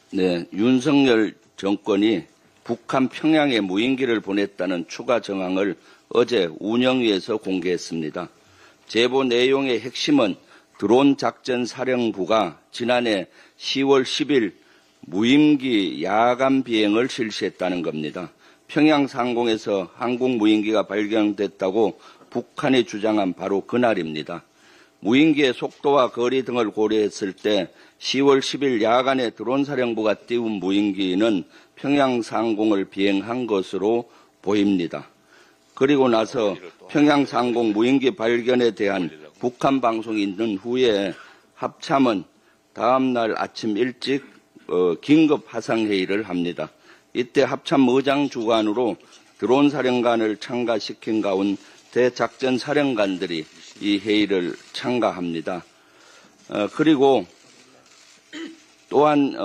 네, 윤석열 정권이 북한 평양에 무인기를 보냈다는 추가 정황을 어제 운영위에서 공개했습니다. 제보 내용의 핵심은 드론 작전 사령부가 지난해 10월 10일 무인기 야간 비행을 실시했다는 겁니다. 평양 상공에서 한국 무인기가 발견됐다고 북한이 주장한 바로 그날입니다. 무인기의 속도와 거리 등을 고려했을 때 10월 10일 야간에 드론 사령부가 띄운 무인기는 평양 상공을 비행한 것으로 보입니다. 그리고 나서 평양 상공 무인기 발견에 대한 북한 방송이 있는 후에 합참은 다음 날 아침 일찍 긴급 화상회의를 합니다. 이때 합참 의장 주관으로 드론 사령관을 참가시킨 가운데 작전 사령관들이 이 회의를 참가합니다. 그리고 또한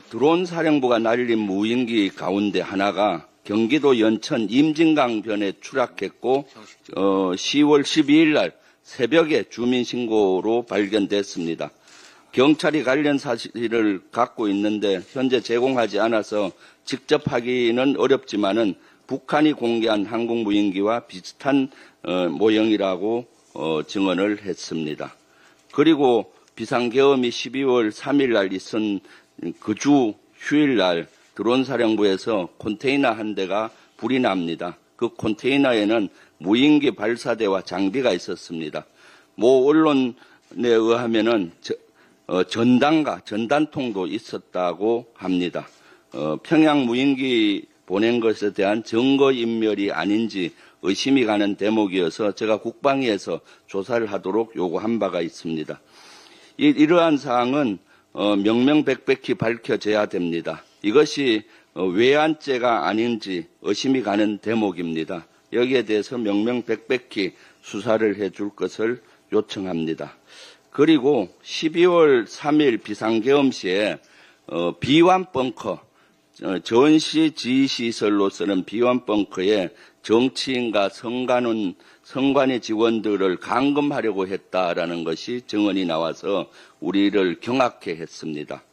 드론 사령부가 날린 무인기 가운데 하나가 경기도 연천 임진강변에 추락했고 10월 12일 날 새벽에 주민신고로 발견됐습니다. 경찰이 관련 사실을 갖고 있는데 현재 제공하지 않아서 직접 하기는 어렵지만은 북한이 공개한 한국 무인기와 비슷한 모형이라고 증언을 했습니다. 그리고 비상계엄이 12월 3일 날 있은 그 주 휴일 날 드론 사령부에서 컨테이너 한 대가 불이 납니다. 그 컨테이너에는 무인기 발사대와 장비가 있었습니다. 모 언론에 의하면은 전단과 전단통도 있었다고 합니다. 평양 무인기 보낸 것에 대한 증거인멸이 아닌지 의심이 가는 대목이어서 제가 국방위에서 조사를 하도록 요구한 바가 있습니다. 이러한 사항은 명명백백히 밝혀져야 됩니다. 이것이 외환죄가 아닌지 의심이 가는 대목입니다. 여기에 대해서 명명백백히 수사를 해줄 것을 요청합니다. 그리고 12월 3일 비상계엄 시에 비완벙커, 전시 지휘시설로 쓰는 비완벙커에 정치인과 성관의 직원들을 감금하려고 했다라는 것이 증언이 나와서 우리를 경악해 했습니다.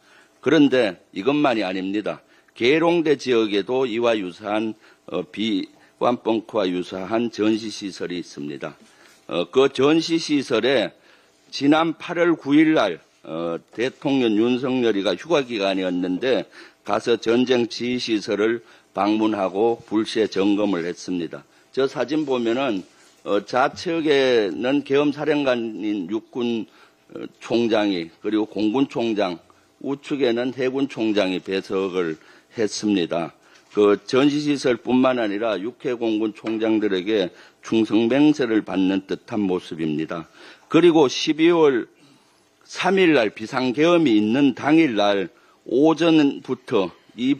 그런데 이것만이 아닙니다. 계룡대 지역에도 이와 유사한 비완벙커와 유사한 전시시설이 있습니다. 그 전시시설에 지난 8월 9일 날 대통령 윤석열이가 휴가 기간이었는데 가서 전쟁 지휘시설을 방문하고 불시에 점검을 했습니다. 저 사진 보면은 좌측에는 계엄사령관인 육군 총장이 그리고 공군 총장, 우측에는 해군 총장이 배석을 했습니다. 그 전시시설뿐만 아니라 육해공군 총장들에게 충성맹세를 받는 듯한 모습입니다. 그리고 12월 3일 날 비상계엄이 있는 당일 날 오전부터 이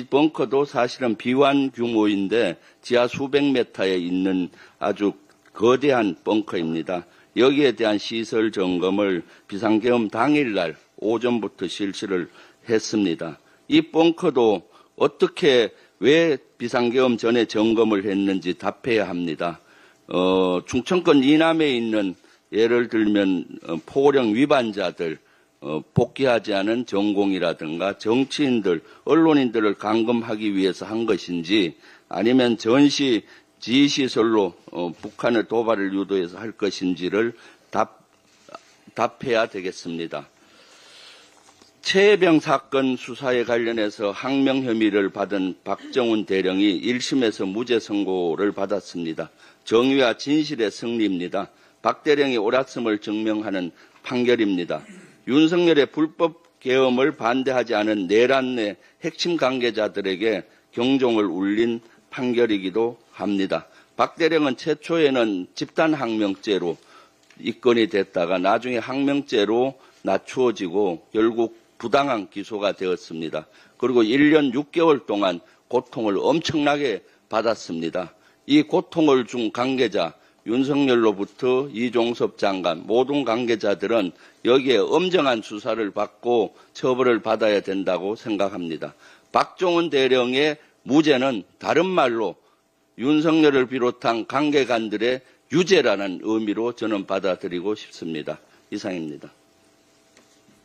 벙커도 사실은 비완 규모인데 지하 수백 미터에 있는 아주 거대한 벙커입니다. 여기에 대한 시설 점검을 비상계엄 당일 날 오전부터 실시를 했습니다. 이 벙커도 어떻게 왜 비상계엄 전에 점검을 했는지 답해야 합니다. 충청권 이남에 있는 예를 들면 포고령 위반자들, 복귀하지 않은 전공이라든가 정치인들, 언론인들을 감금하기 위해서 한 것인지 아니면 전시 지휘시설로 북한의 도발을 유도해서 할 것인지를 답해야 되겠습니다. 최혜병 사건 수사에 관련해서 항명 혐의를 받은 박정훈 대령이 1심에서 무죄 선고를 받았습니다. 정의와 진실의 승리입니다. 박 대령이 옳았음을 증명하는 판결입니다. 윤석열의 불법 계엄을 반대하지 않은 내란 내 핵심 관계자들에게 경종을 울린 판결이기도 합니다. 박 대령은 최초에는 집단 항명죄로 입건이 됐다가 나중에 항명죄로 낮추어지고 결국 부당한 기소가 되었습니다. 그리고 1년 6개월 동안 고통을 엄청나게 받았습니다. 이 고통을 준 관계자 윤석열로부터 이종섭 장관 모든 관계자들은 여기에 엄정한 수사를 받고 처벌을 받아야 된다고 생각합니다. 박정훈 대령의 무죄는 다른 말로 윤석열을 비롯한 관계관들의 유죄라는 의미로 저는 받아들이고 싶습니다. 이상입니다.